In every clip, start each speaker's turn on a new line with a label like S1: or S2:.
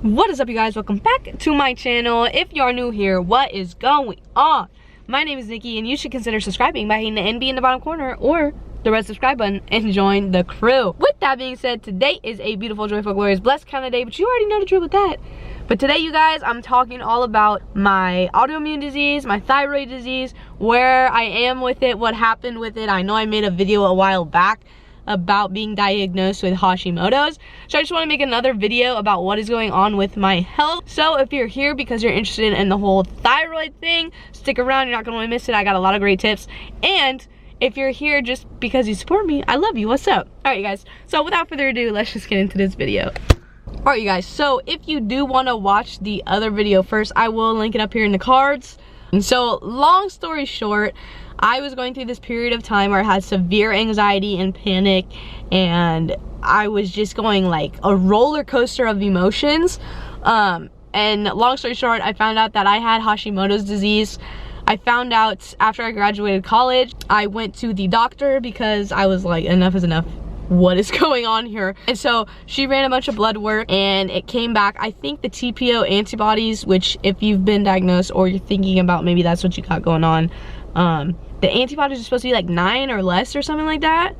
S1: What is up, you guys? Welcome back to my channel. If you are new here, what is going on? My name is Nikki, and you should consider subscribing by hitting the NB in the bottom corner or the red subscribe button and join the crew. With that being said, today is a beautiful, joyful, glorious, blessed kind of day, but you already know the drill with that. But today, you guys, I'm talking all about my autoimmune disease, my thyroid disease, where I am with it, what happened with it. I know I made a video a while back about being diagnosed with Hashimoto's, so I just want to make another video about what is going on with my health. So if you're here because you're interested in the whole thyroid thing, stick around, you're not going to miss it. I got a lot of great tips. And if you're here just because you support me, I love you. What's up? All right, you guys, so without further ado, let's just get into this video. All right, you guys, so if you do want to watch the other video first, I will link it up here in the cards. And so, long story short, I was going through this period of time where I had severe anxiety and panic, and I was just going like a roller coaster of emotions. And long story short, I found out that I had Hashimoto's disease. I found out after I graduated college. I went to the doctor because I was like, enough is enough. What is going on here? And so she ran a bunch of blood work and it came back, I think the TPO antibodies, which if you've been diagnosed or you're thinking about maybe that's what you got going on, the antibodies are supposed to be like 9 or less or something like that.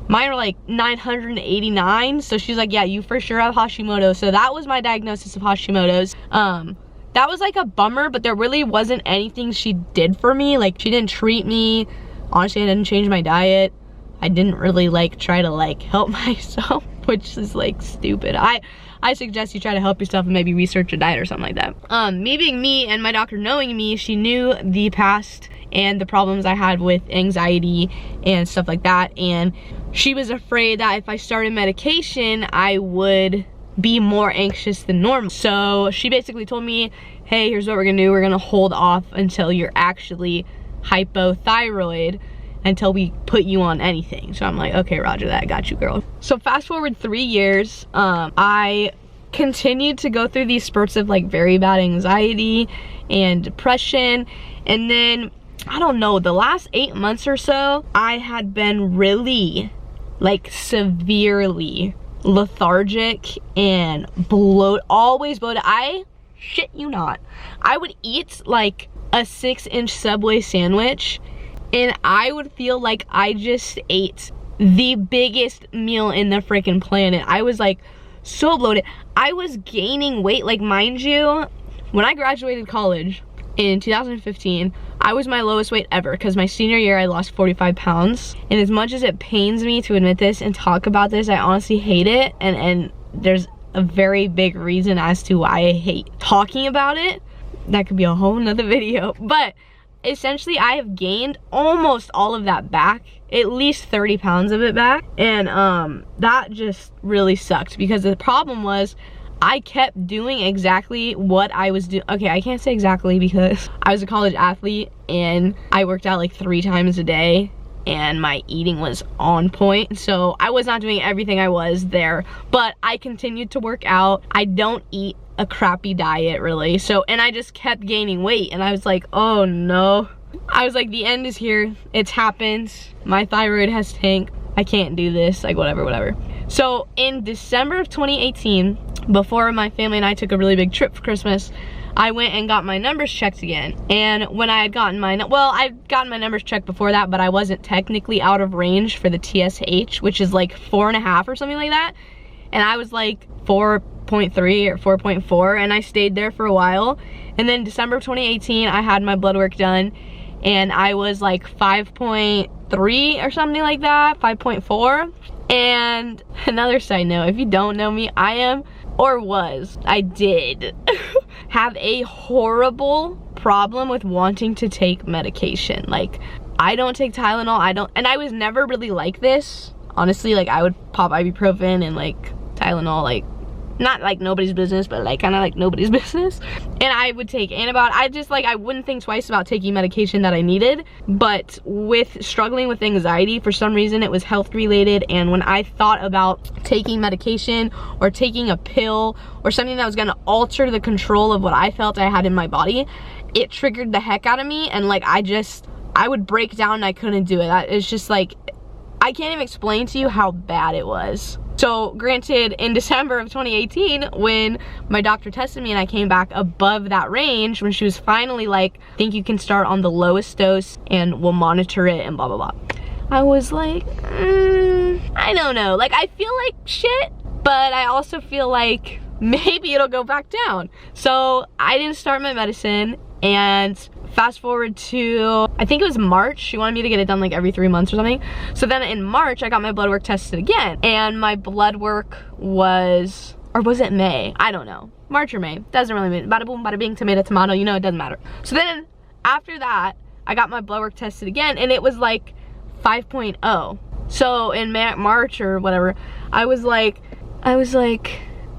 S1: Mine were like 989. So she's like, yeah, you for sure have Hashimoto's. So that was my diagnosis of Hashimoto's. That was like a bummer, but there really wasn't anything she did for me. Like, she didn't treat me. Honestly, I didn't change my diet. I didn't really like try to like help myself, which is like stupid. I suggest you try to help yourself and maybe research a diet or something like that. Me being me and my doctor knowing me, she knew the past and the problems I had with anxiety and stuff like that. And she was afraid that if I started medication, I would be more anxious than normal. So she basically told me, hey, here's what we're gonna do. We're gonna hold off until you're actually hypothyroid, until we put you on anything. So I'm like, okay, roger that, got you, girl. So fast forward 3 years, I continued to go through these spurts of like very bad anxiety and depression. And then, I don't know, the last 8 months or so, I had been really like severely lethargic and always bloated. I shit you not, I would eat like a 6-inch Subway sandwich and I would feel like I just ate the biggest meal in the freaking planet. I was like so bloated. I was gaining weight. Like, mind you, when I graduated college in 2015, I was my lowest weight ever because my senior year I lost 45 pounds. And as much as it pains me to admit this and talk about this, I honestly hate it. And there's a very big reason as to why I hate talking about it. That could be a whole nother video. But essentially, I have gained almost all of that back, at least 30 pounds of it back. And that just really sucked because the problem was I kept doing exactly what I was doing. Okay, I can't say exactly because I was a college athlete and I worked out like 3 times a day and my eating was on point. So I was not doing everything I was there, but I continued to work out. I don't eat a crappy diet really. So, and I just kept gaining weight and I was like, oh no. I was like, the end is here. It's happened. My thyroid has tanked. I can't do this, like whatever. So in December of 2018, before my family and I took a really big trip for Christmas, I went and got my numbers checked again. And when I had gotten I'd gotten my numbers checked before that, but I wasn't technically out of range for the TSH, which is like 4.5 or something like that. And I was like 4.3 or 4.4, and I stayed there for a while. And then December of 2018, I had my blood work done and I was like 5.3 or something like that, 5.4. And another side note, if you don't know me, I did have a horrible problem with wanting to take medication. Like, I don't take Tylenol, and I was never really like this. Honestly, like, I would pop ibuprofen and like Tylenol, like, not like nobody's business, but like kind of like nobody's business. And I would take antibiotics. I wouldn't think twice about taking medication that I needed. But with struggling with anxiety, for some reason it was health related. And when I thought about taking medication or taking a pill or something that was gonna alter the control of what I felt I had in my body, it triggered the heck out of me. And like, I would break down and I couldn't do it. It's just like, I can't even explain to you how bad it was. So granted, in December of 2018, when my doctor tested me and I came back above that range, when she was finally like, I think you can start on the lowest dose and we'll monitor it and blah, blah, blah. I was like, I don't know. Like, I feel like shit, but I also feel like maybe it'll go back down. So I didn't start my medicine, and fast forward to, I think it was March. She wanted me to get it done like every 3 months or something. So then in March, I got my blood work tested again, and my blood work was, or was it May? I don't know. March or May, doesn't really matter. Bada boom, bada bing, tomato, tomato, you know, it doesn't matter. So then after that, I got my blood work tested again, and it was like 5.0. So in March or whatever, I was like,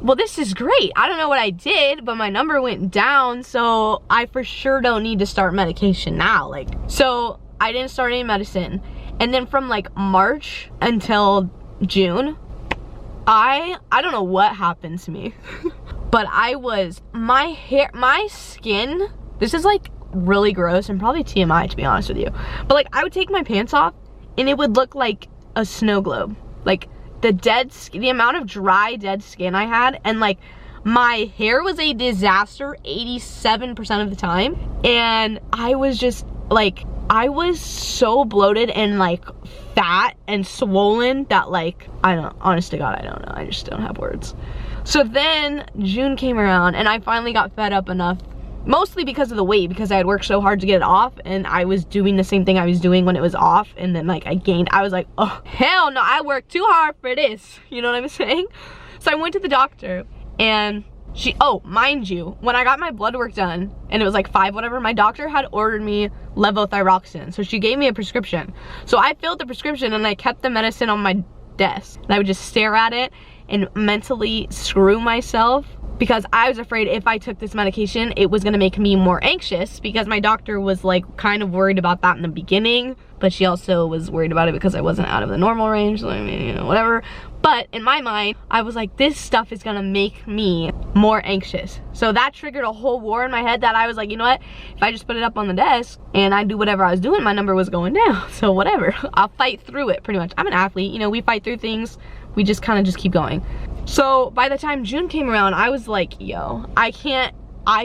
S1: well, this is great. I don't know what I did, but my number went down, so I for sure don't need to start medication now. Like, so I didn't start any medicine. And then from like March until June, I don't know what happened to me, but my hair, my skin, this is like really gross and probably TMI, to be honest with you, but like I would take my pants off and it would look like a snow globe. Like the amount of dry dead skin I had, and like my hair was a disaster 87% of the time, and I was just like, I was so bloated and like fat and swollen that like, I don't, honest to God, I don't know, I just don't have words. So then June came around and I finally got fed up enough, mostly because of the weight, because I had worked so hard to get it off, and I was doing the same thing I was doing when it was off, and then like I gained, I was like, oh hell no, I worked too hard for this, you know what I'm saying? So I went to the doctor, and she, oh, mind you, when I got my blood work done, and it was like 5 whatever, my doctor had ordered me levothyroxine, so she gave me a prescription. So I filled the prescription and I kept the medicine on my desk, and I would just stare at it and mentally screw myself, because I was afraid if I took this medication, it was gonna make me more anxious, because my doctor was like kind of worried about that in the beginning, but she also was worried about it because I wasn't out of the normal range, so I mean, you know, whatever. But in my mind, I was like, this stuff is gonna make me more anxious. So that triggered a whole war in my head that I was like, you know what? If I just put it up on the desk and I do whatever I was doing, my number was going down. So whatever, I'll fight through it pretty much. I'm an athlete, you know, we fight through things. We just kind of just keep going. So by the time June came around, I was like, yo, I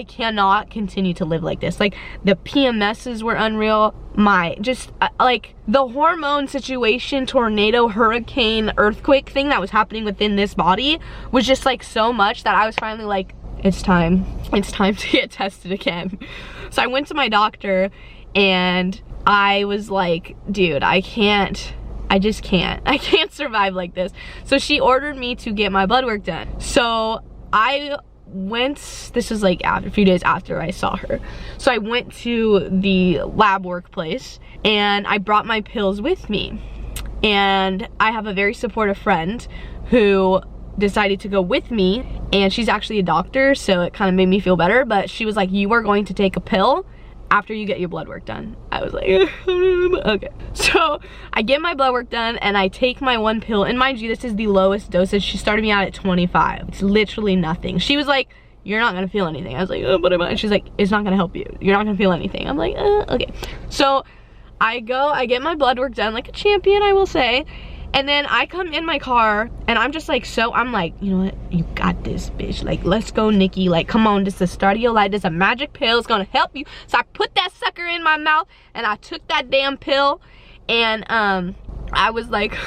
S1: cannot continue to live like this. Like, the PMSs were unreal. My, just like the hormone situation, tornado, hurricane, earthquake thing that was happening within this body was just like so much that I was finally like, it's time to get tested again. So I went to my doctor and I was like, dude, I can't survive like this. So she ordered me to get my blood work done. So I went, this was like a few days after I saw her. So I went to the lab workplace and I brought my pills with me. And I have a very supportive friend who decided to go with me, and she's actually a doctor, so it kind of made me feel better. But she was like, you are going to take a pill after you get your blood work done. I was like, okay. So I get my blood work done and I take my 1 pill, and mind you, this is the lowest dosage. She started me out at 25. It's literally nothing. She was like, you're not gonna feel anything. I was like, what am I? She's like, it's not gonna help you. You're not gonna feel anything. I'm like, okay. So I get my blood work done like a champion, I will say. And then I come in my car and I'm just like, I'm like, you know what? You got this, bitch. Like, let's go, Nikki. Like, come on, this is the start of your life. This is a magic pill. It's gonna help you. So I put that sucker in my mouth and I took that damn pill, and I was like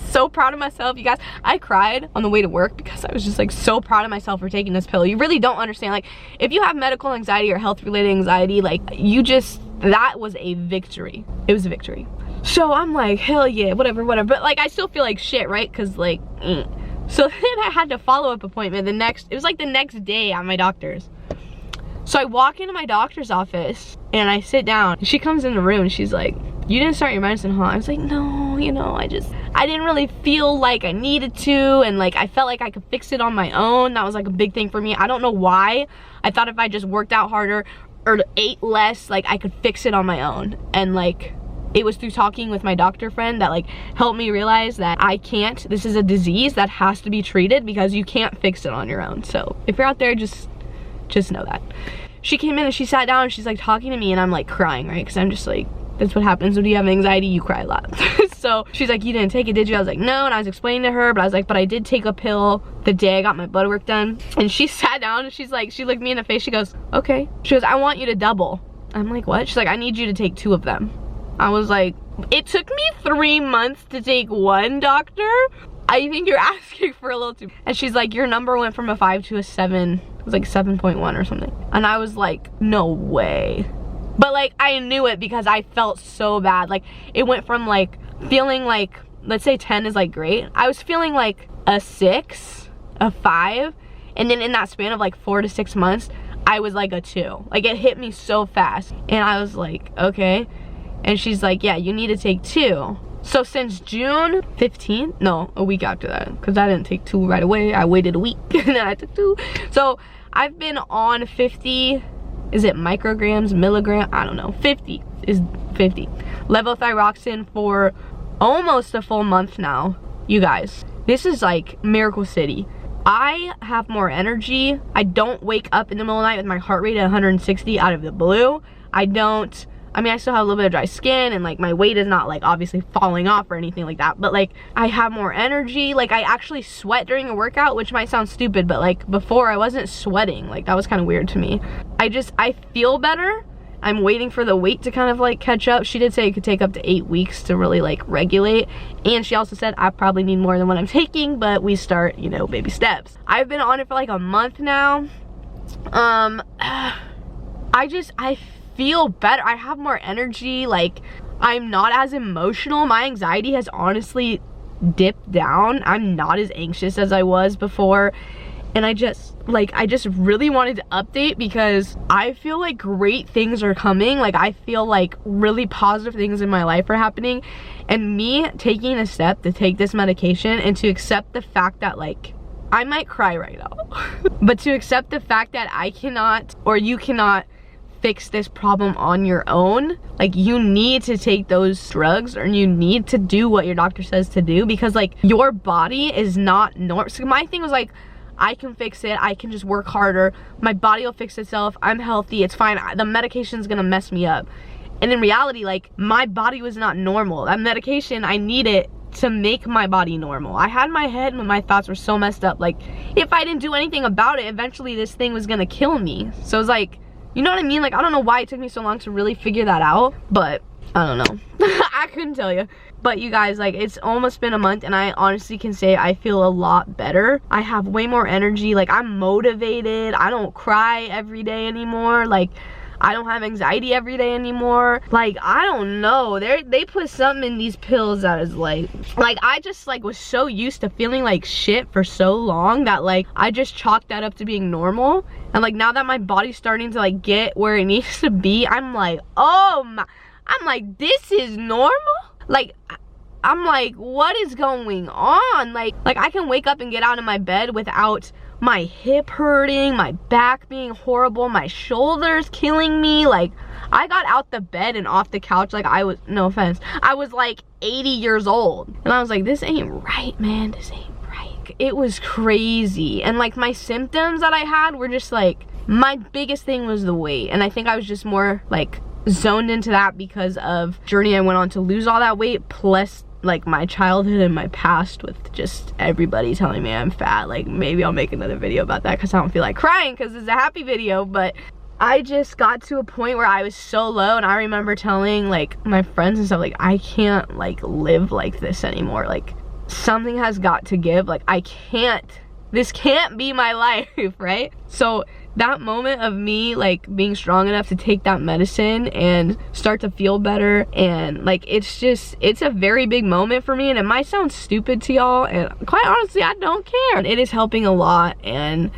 S1: so proud of myself, you guys. I cried on the way to work because I was just like so proud of myself for taking this pill. You really don't understand. Like, if you have medical anxiety or health related anxiety, like, that was a victory. It was a victory. So I'm like, hell yeah, whatever. But like, I still feel like shit, right? Cause like, So then I had a follow-up appointment it was like the next day at my doctor's. So I walk into my doctor's office and I sit down. She comes in the room and she's like, you didn't start your medicine, huh? I was like, no, you know, I didn't really feel like I needed to, and like I felt like I could fix it on my own. That was like a big thing for me. I don't know why. I thought if I just worked out harder or ate less, like I could fix it on my own. And like, it was through talking with my doctor friend that like helped me realize that I can't, this is a disease that has to be treated, because you can't fix it on your own. So if you're out there, just know that. She came in and she sat down and she's like talking to me, and I'm like crying, right? Because I'm just like, that's what happens when you have anxiety, you cry a lot. So she's like, you didn't take it, did you? I was like, no. And I was explaining to her, but I was like, but I did take a pill the day I got my blood work done. And she sat down and she's like, she looked me in the face, she goes, okay. She goes, I want you to double. I'm like, what? She's like, I need you to take 2 of them. I was like, it took me 3 months to take 1, doctor. I think you're asking for a little too. And she's like, your number went from a 5 to a 7. It was like 7.1 or something. And I was like, no way. But like, I knew it because I felt so bad. Like, it went from like feeling like, let's say 10 is like great. I was feeling like a 6, a 5. And then in that span of like 4 to 6 months, I was like a 2. Like, it hit me so fast. And I was like, okay. And she's like, yeah, you need to take 2. So since June 15th, no, a week after that, because I didn't take 2 right away. I waited a week and then I took 2. So I've been on 50, is it micrograms, milligram? I don't know. 50 is 50. Levothyroxine for almost a full month now. You guys, this is like Miracle City. I have more energy. I don't wake up in the middle of the night with my heart rate at 160 out of the blue. I mean, I still have a little bit of dry skin and like my weight is not like obviously falling off or anything like that, but like I have more energy. Like, I actually sweat during a workout, which might sound stupid, but like before I wasn't sweating. Like, that was kind of weird to me. I feel better. I'm waiting for the weight to kind of like catch up. She did say it could take up to 8 weeks to really like regulate. And she also said I probably need more than what I'm taking, but we start, you know, baby steps. I've been on it for like a month now. I feel better. I have more energy. Like, I'm not as emotional. My anxiety has honestly dipped down. I'm not as anxious as I was before. And I just really wanted to update because I feel like great things are coming. Like, I feel like really positive things in my life are happening. And me taking a step to take this medication and to accept the fact that, like, I might cry right now. But to accept the fact that I cannot, or you cannot, fix this problem on your own. Like, you need to take those drugs, or you need to do what your doctor says to do, because like your body is not normal. So my thing was like, I can fix it, I can just work harder, my body will fix itself, I'm healthy, it's fine, the medication's gonna mess me up. And in reality, like, my body was not normal. That medication, I need it to make my body normal. I had my head and my thoughts were so messed up. Like, if I didn't do anything about it, eventually this thing was gonna kill me. So it's like, you know what I mean? Like, I don't know why it took me so long to really figure that out, but I don't know. I couldn't tell you. But you guys, like, it's almost been a month and I honestly can say I feel a lot better. I have way more energy. Like, I'm motivated. I don't cry every day anymore. Like, I don't have anxiety every day anymore. Like, I don't know. They put something in these pills that is like I just like was so used to feeling like shit for so long that like I just chalked that up to being normal. And like, now that my body's starting to like get where it needs to be, I'm like, oh my, I'm like, this is normal? Like, I'm like, what is going on? Like I can wake up and get out of my bed without my hip hurting, my back being horrible, my shoulders killing me. Like, I got out the bed and off the couch like I was, no offense, I was like 80 years old. And I was like, this ain't right, man, this ain't right. It was crazy. And like, my symptoms that I had were just like, my biggest thing was the weight. And I think I was just more like zoned into that because of the journey I went on to lose all that weight, plus like my childhood and my past with just everybody telling me I'm fat. Like, maybe I'll make another video about that because I don't feel like crying because it's a happy video. But I just got to a point where I was so low, and I remember telling like my friends and stuff, like, I can't like live like this anymore. Like, something has got to give. Like, I can't, this can't be my life, right? So that moment of me like being strong enough to take that medicine and start to feel better, and like, it's a very big moment for me, and it might sound stupid to y'all, and quite honestly I don't care. It is helping a lot, and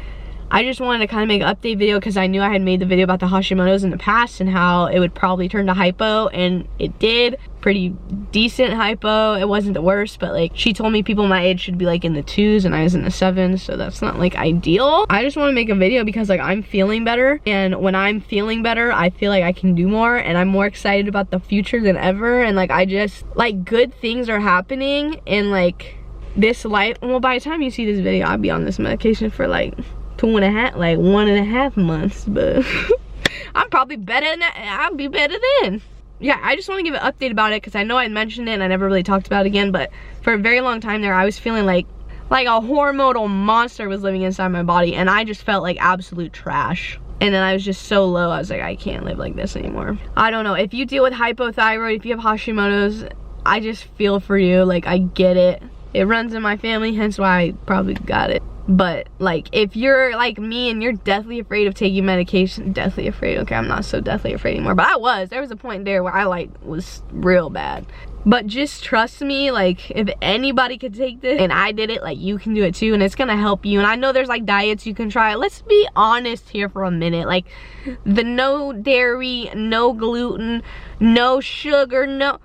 S1: I just wanted to kind of make an update video because I knew I had made the video about the hashimotos in the past and how it would probably turn to hypo, and it did. Pretty decent hypo. It wasn't the worst, but like, she told me people my age should be like in the 2s and I was in the 7s, so that's not like ideal. I just want to make a video because like, I'm feeling better, and when I'm feeling better, I feel like I can do more, and I'm more excited about the future than ever. And like, I just like, good things are happening, and like, this life, well, by the time you see this video, I'll be on this medication for like 1.5 months, but I'm probably better than that. I'll be better then. yeah, I just want to give an update about it because I know I mentioned it and I never really talked about it again, but for a very long time there, I was feeling like a hormonal monster was living inside my body, and I just felt like absolute trash. And then I was just so low, I was like, I can't live like this anymore. I don't know, if you deal with hypothyroid, if you have Hashimoto's, I just feel for you. Like, I get it. It runs in my family, hence why I probably got it. But like, if you're like me and you're deathly afraid of taking medication, deathly afraid, okay, I'm not so deathly afraid anymore, but I was. There was a point there where I like was real bad. But just trust me, like, if anybody could take this and I did it, like, you can do it too, and it's gonna help you. And I know there's like diets you can try. Let's be honest here for a minute. Like, the no dairy, no gluten, no sugar, no,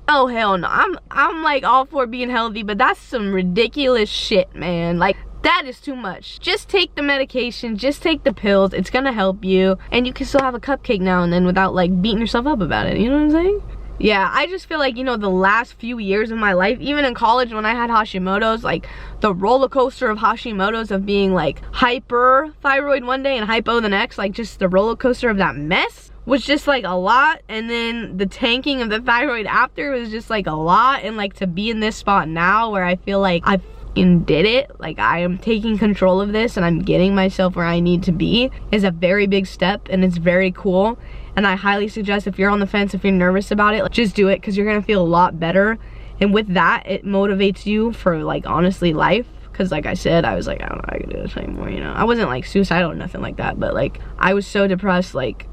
S1: oh hell no. I'm like all for being healthy, but that's some ridiculous shit, man. Like, that is too much. Just take the medication, just take the pills. It's gonna help you, and you can still have a cupcake now and then without like beating yourself up about it. You know what I'm saying? Yeah, I just feel like, you know, the last few years of my life, even in college when I had Hashimoto's, like the roller coaster of Hashimoto's, of being like hyperthyroid one day and hypo the next, like just the roller coaster of that mess was just like a lot. And then the tanking of the thyroid after was just like a lot. And like to be in this spot now where I feel like I did it, like I am taking control of this and I'm getting myself where I need to be, is a very big step, and it's very cool. And I highly suggest, if you're on the fence, if you're nervous about it, just do it, because you're gonna feel a lot better. And with that, it motivates you for like honestly life. Because like I said, I was like, I don't know if I can do this anymore, you know. I wasn't like suicidal or nothing like that, but like I was so depressed, like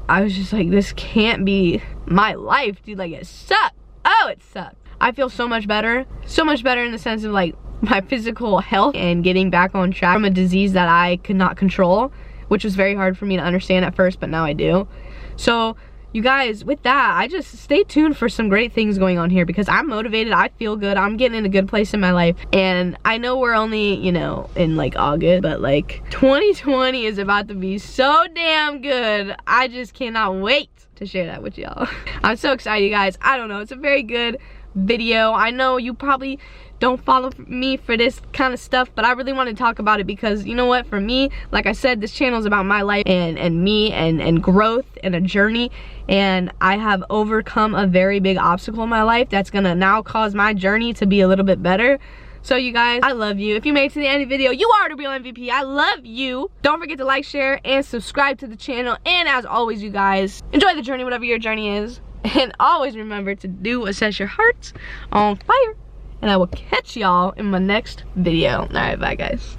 S1: I was just like, this can't be my life, dude. Like, it sucked. Oh, it sucked. I feel so much better in the sense of like my physical health and getting back on track from a disease that I could not control, which was very hard for me to understand at first, but now I do. So you guys, with that, I just stay tuned for some great things going on here, because I'm motivated, I feel good, I'm getting in a good place in my life. And I know we're only, you know, in like August, but like 2020 is about to be so damn good. I just cannot wait to share that with y'all. I'm so excited, you guys. I don't know, it's a very good video. I know you probably don't follow me for this kind of stuff, but I really want to talk about it because, you know what, for me, like I said, this channel is about my life and me and growth and a journey, and I have overcome a very big obstacle in my life that's gonna now cause my journey to be a little bit better. So you guys, I love you. If you made it to the end of the video, you are the real MVP. I love you. Don't forget to like, share, and subscribe to the channel. And as always, you guys, enjoy the journey, whatever your journey is. And always remember to do what sets your hearts on fire. And I will catch y'all in my next video. All right, bye guys.